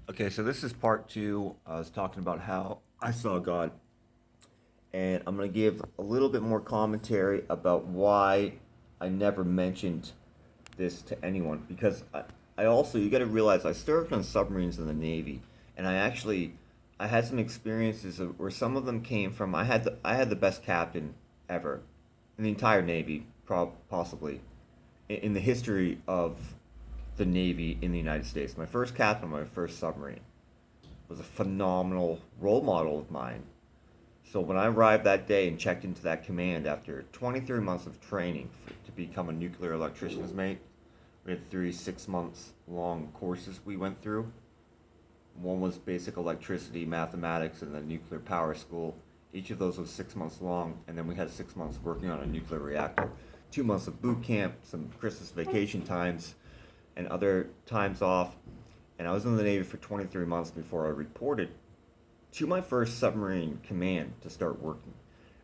Okay, so this is part two. I was talking about how I saw God, and I'm going to give a little bit more commentary about why I never mentioned this to anyone. Because I also, you got to realize, I served on submarines in the Navy, and I had some experiences where some of them came from. I had the best captain ever in the entire Navy, possibly in the history of the Navy in the United States. My first captain on my first submarine was a phenomenal role model of mine. So when I arrived that day and checked into that command after 23 months of training to become a nuclear electrician's mate, we had 36 months long courses we went through. One was basic electricity, mathematics, and the nuclear power school. Each of those was 6 months long, and then we had 6 months working on a nuclear reactor. 2 months of boot camp, some Christmas vacation times, and other times off. And I was in the Navy for 23 months before I reported to my first submarine command to start working.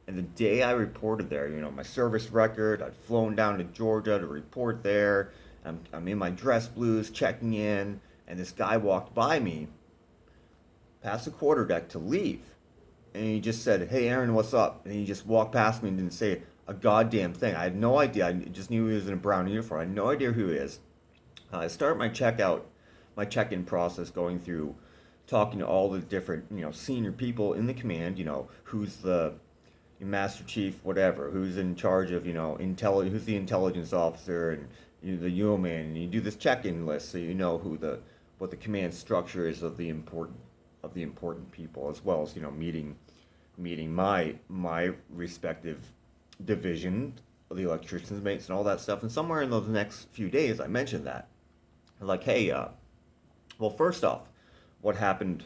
And the day I reported there, my service record, I'd flown down to Georgia to report there. I'm in my dress blues checking in, and this guy walked by me past the quarterdeck to leave. And he just said, "Hey, Aaron, what's up?" And he just walked past me and didn't say a goddamn thing. I had no idea. I just knew he was in a brown uniform. I had no idea who he is. I start my check-in process going through talking to all the different, senior people in the command, who's the master chief, whatever, who's in charge of, who's the intelligence officer and the yeoman, and you do this check-in list so you know what the command structure is of the important people, as well as, meeting my respective division, the electricians mates and all that stuff. And somewhere in those next few days, I mentioned that. Like, hey, well, first off, what happened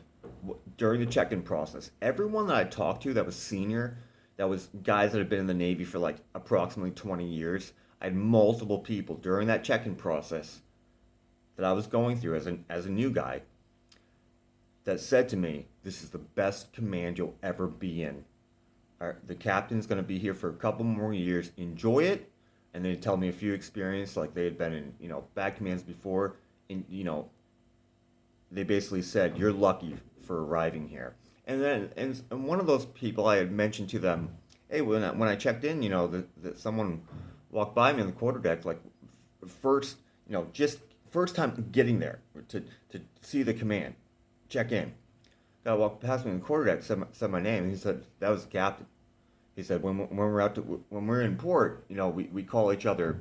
during the check-in process? Everyone that I talked to that was senior, that was guys that had been in the Navy for like approximately 20 years, I had multiple people during that check-in process that I was going through as a new guy that said to me, "This is the best command you'll ever be in. The captain's going to be here for a couple more years. Enjoy it." And they tell me a few experiences, like they had been in, bad commands before, and they basically said, "You're lucky for arriving here." And then, and one of those people, I had mentioned to them, "Hey, when I checked in, that someone walked by me on the quarterdeck, like first, just first time getting there to see the command, check in. Guy walked past me on the quarterdeck, said my name, and he said that was the captain. He said when we're in port, we call each other,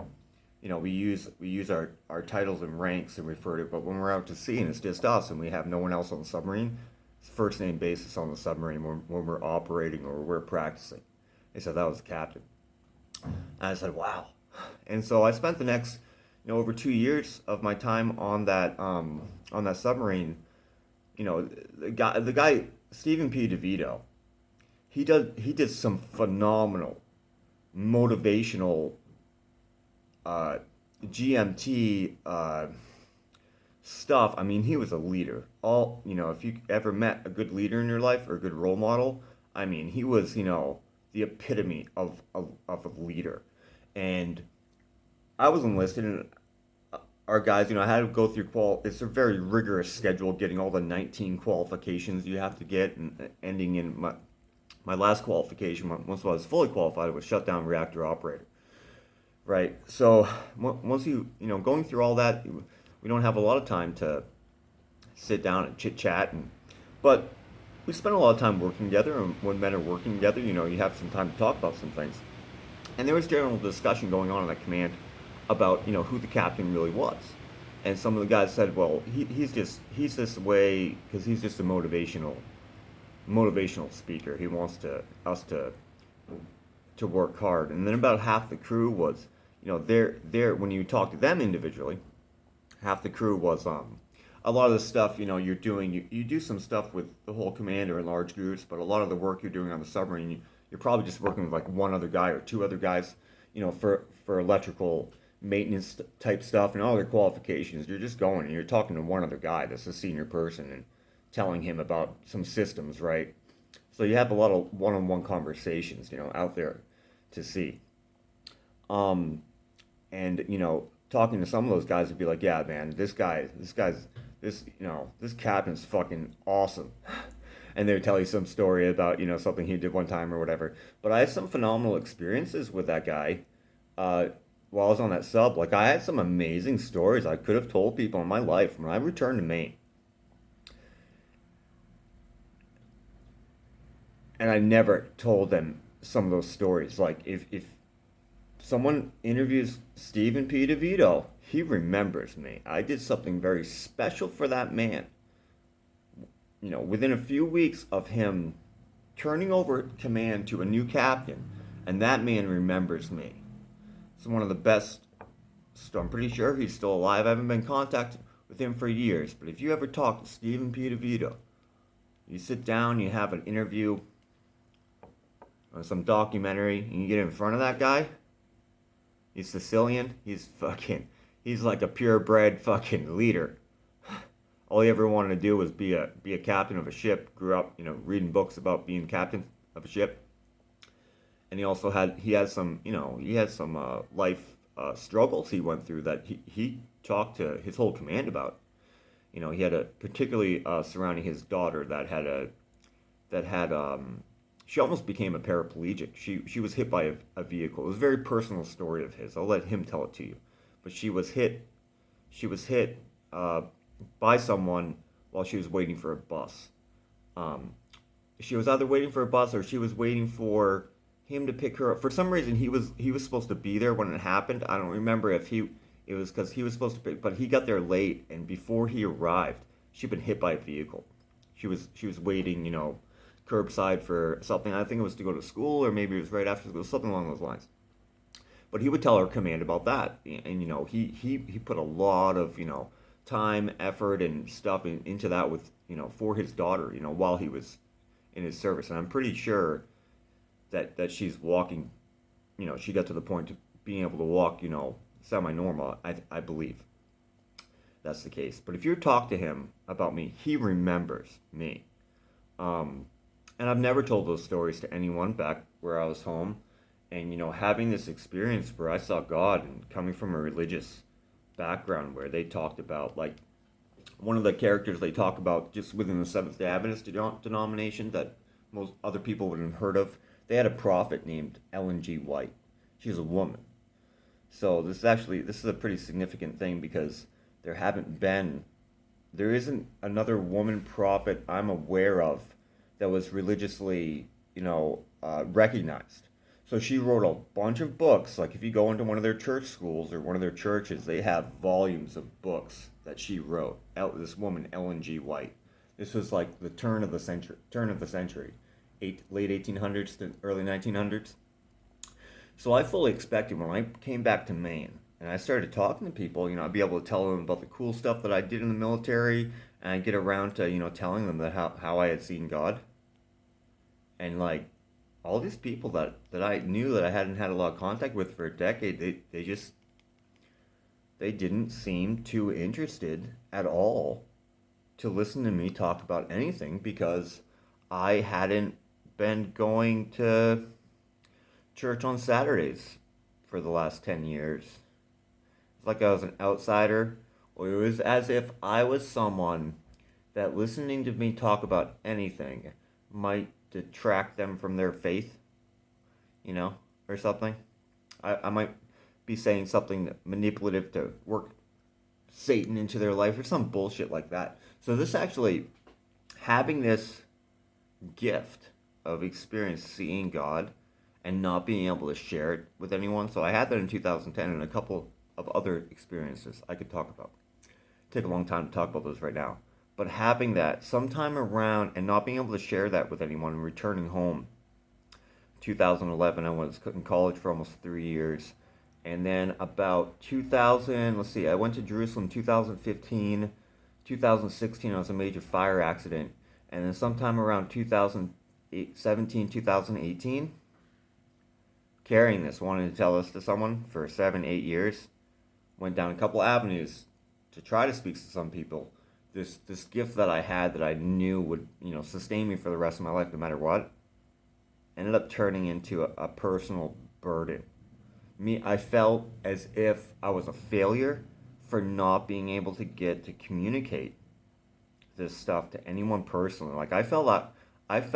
we use our titles and ranks and refer to it, but when we're out to sea and it's just us and we have no one else on the submarine, it's first name basis on the submarine when we're operating or we're practicing." He said that was the captain. And I said, "Wow." And so I spent the next, over 2 years of my time on that submarine. The guy Stephen P. DeVito, he did some phenomenal motivational uh, GMT stuff. I mean, he was a leader. If you ever met a good leader in your life or a good role model, I mean, he was, the epitome of a leader. And I was enlisted, and our guys, I had to go through it's a very rigorous schedule, getting all the 19 qualifications you have to get, and ending in my last qualification, once I was fully qualified, was shutdown reactor operator. Right. So once going through all that, we don't have a lot of time to sit down and chit chat, but we spend a lot of time working together. And when men are working together, you have some time to talk about some things. And there was general discussion going on in that command about who the captain really was. And some of the guys said, "Well, he's this way because he's just a motivational speaker. He wants us to work hard." And then about half the crew was, they're when you talk to them individually, half the crew was a lot of the stuff, you're doing, you do some stuff with the whole command or in large groups, but a lot of the work you're doing on the submarine, you're probably just working with like one other guy or two other guys, for electrical maintenance type stuff and all their qualifications. You're just going and you're talking to one other guy that's a senior person and telling him about some systems, right? So you have a lot of one-on-one conversations, out there to see. Um, and talking to some of those guys would be like, "Yeah, man, this guy's this captain's fucking awesome. And they would tell you some story about, something he did one time or whatever. But I had some phenomenal experiences with that guy uh, while I was on that sub. Like, I had some amazing stories I could have told people in my life when I returned to Maine. And I never told them some of those stories. Like, if someone interviews Stephen P. DeVito, he remembers me. I did something very special for that man. Within a few weeks of him turning over command to a new captain, and that man remembers me. It's one of the best. So I'm pretty sure he's still alive. I haven't been in contact with him for years, but if you ever talk to Stephen P. DeVito, you sit down, you have an interview on some documentary, and you get in front of that guy. He's Sicilian. He's like a purebred fucking leader. All he ever wanted to do was be a captain of a ship. Grew up, reading books about being captain of a ship. And he had some life struggles he went through that he talked to his whole command about. He had a particularly surrounding his daughter that had she almost became a paraplegic. She was hit by a vehicle. It was a very personal story of his. I'll let him tell it to you. But she was hit. She was hit by someone while she was waiting for a bus. Um, she was either waiting for a bus or she was waiting for him to pick her up. For some reason, he was supposed to be there when it happened. I don't remember if it was because he was supposed to pick, but he got there late, and before he arrived, she'd been hit by a vehicle. She was waiting, curbside for something. I think it was to go to school, or maybe it was right after school, something along those lines. But he would tell her command about that, and he put a lot of time, effort, and stuff into that with for his daughter, while he was in his service. And I'm pretty sure that she's walking, she got to the point of being able to walk, semi-normal. I believe that's the case. But if you talk to him about me, he remembers me. Um, and I've never told those stories to anyone back where I was home. And having this experience where I saw God and coming from a religious background where they talked about, like, one of the characters they talk about just within the Seventh Day Adventist denomination that most other people wouldn't have heard of. They had a prophet named Ellen G. White. She's a woman. So this is a pretty significant thing because there isn't another woman prophet I'm aware of that was religiously, recognized. So she wrote a bunch of books. Like, if you go into one of their church schools or one of their churches, they have volumes of books that she wrote. This woman, Ellen G. White. This was like the turn of the century, late 1800s to early 1900s. So I fully expected when I came back to Maine and I started talking to people, I'd be able to tell them about the cool stuff that I did in the military, and I'd get around to, telling them that how I had seen God. And, like, all these people that I knew that I hadn't had a lot of contact with for a decade, they didn't seem too interested at all to listen to me talk about anything because I hadn't been going to church on Saturdays for the last 10 years. It's like I was an outsider, or it was as if I was someone that listening to me talk about anything might detract them from their faith, or something. I might be saying something manipulative to work Satan into their life or some bullshit like that. So having this gift of experience seeing God and not being able to share it with anyone. So I had that in 2010 and a couple of other experiences I could talk about. Take a long time to talk about those right now. But having that sometime around and not being able to share that with anyone and returning home. 2011, I was in college for almost 3 years. And then about 2000, let's see, I went to Jerusalem 2015. 2016, I was in a major fire accident. And then sometime around 2017, 2018, carrying this, wanted to tell this to someone for 7, 8 years. Went down a couple avenues to try to speak to some people. This gift that I had that I knew would sustain me for the rest of my life no matter what, ended up turning into a personal burden. I felt as if I was a failure for not being able to get to communicate this stuff to anyone personally. Like I thought, when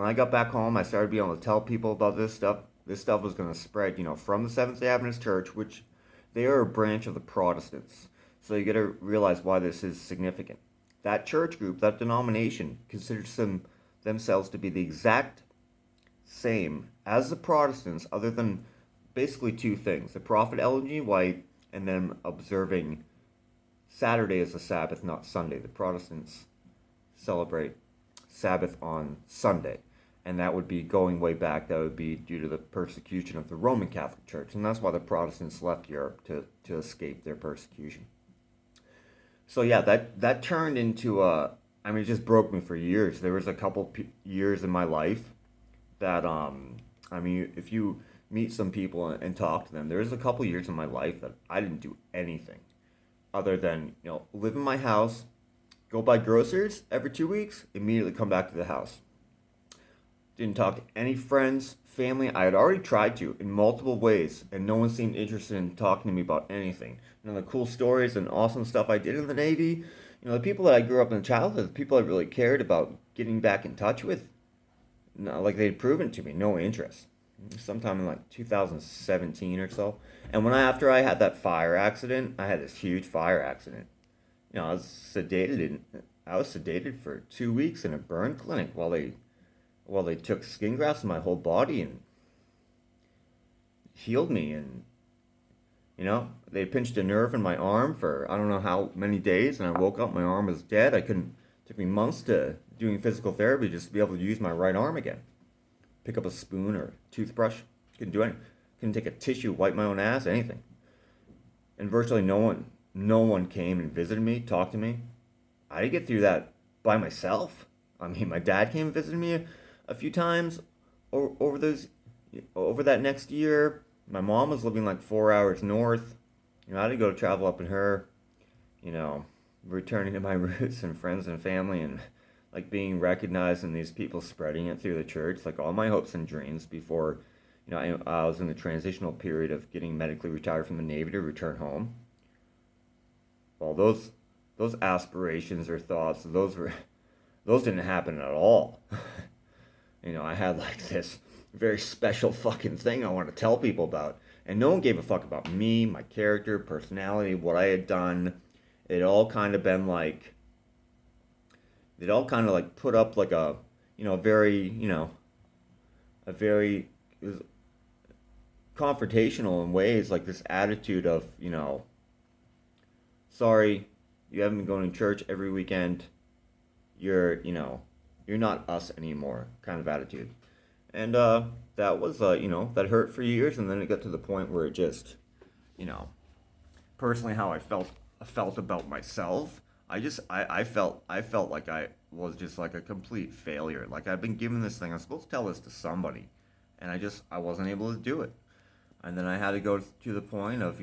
I got back home, I started being able to tell people about this stuff. This stuff was going to spread, from the Seventh Day Adventist Church, which they are a branch of the Protestants. So you got to realize why this is significant. That church group, that denomination, considers themselves to be the exact same as the Protestants, other than basically two things: the prophet Ellen G. White, and then observing Saturday as a Sabbath, not Sunday. The Protestants celebrate Sabbath on Sunday, and that would be going way back. That would be due to the persecution of the Roman Catholic Church, and that's why the Protestants left Europe to escape their persecution. So yeah, that turned into it just broke me for years. There was a couple years in my life that if you meet some people and talk to them, there was a couple years in my life that I didn't do anything other than live in my house, go buy groceries every 2 weeks, immediately come back to the house. Didn't talk to any friends, family. I had already tried to in multiple ways, and no one seemed interested in talking to me about anything. The cool stories and awesome stuff I did in the Navy, the people that I grew up in childhood, the people I really cared about getting back in touch with, no, like they'd proven to me, no interest. Sometime in like 2017 or so. And after I had that fire accident, I had this huge fire accident. I was sedated for 2 weeks in a burn clinic while they took skin grafts in my whole body and healed me. And they pinched a nerve in my arm for I don't know how many days, and I woke up, my arm was dead. It took me months to doing physical therapy just to be able to use my right arm again. Pick up a spoon or a toothbrush, couldn't do anything. Couldn't take a tissue, wipe my own ass, anything. And virtually no one came and visited me, talked to me. I didn't get through that by myself. My dad came and visited me a few times over that next year. My mom was living like 4 hours north. I had to go travel up in her, returning to my roots and friends and family, and like being recognized and these people spreading it through the church. Like all my hopes and dreams before, I was in the transitional period of getting medically retired from the Navy to return home. Well, those aspirations or thoughts, those didn't happen at all. I had like this very special fucking thing I want to tell people about, and no one gave a fuck about me, my character, personality, what I had done. It all kind of been like, put up like a very it was confrontational in ways, like this attitude of sorry, you haven't been going to church every weekend, you're not us anymore kind of attitude. And that was that hurt for years, and then it got to the point where it just personally how I felt about myself. I felt like I was just like a complete failure. Like I've been given this thing, I'm supposed to tell this to somebody, and I wasn't able to do it. And then I had to go to the point of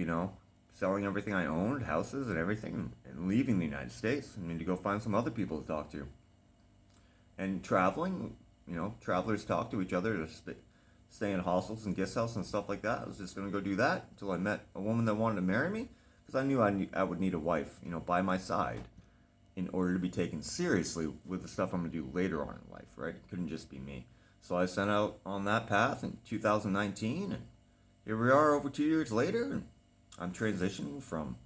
selling everything I owned, houses and everything, and leaving the United States. I mean, to go find some other people to talk to. And traveling, travelers talk to each other to stay in hostels and guest houses and stuff like that. I was just going to go do that until I met a woman that wanted to marry me, because I knew I would need a wife, by my side in order to be taken seriously with the stuff I'm going to do later on in life, right? It couldn't just be me. So I set out on that path in 2019, and here we are over 2 years later, and I'm transitioning from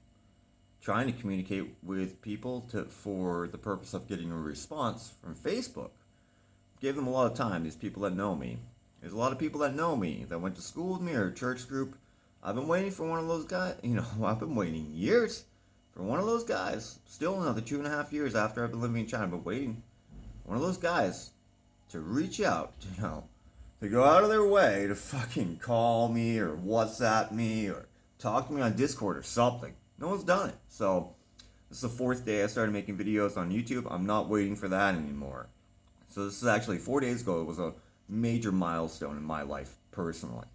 trying to communicate with people for the purpose of getting a response from Facebook. Gave them a lot of time, these people that know me. There's a lot of people that know me, that went to school with me or church group. I've been waiting for one of those guys, I've been waiting years for one of those guys. Still another 2.5 years after I've been living in China, I've been waiting for one of those guys to reach out, to go out of their way to fucking call me or WhatsApp me or talk to me on Discord or something. No one's done it. So this is the 4th day I started making videos on YouTube. I'm not waiting for that anymore. So this is actually 4 days ago. It was a major milestone in my life personally.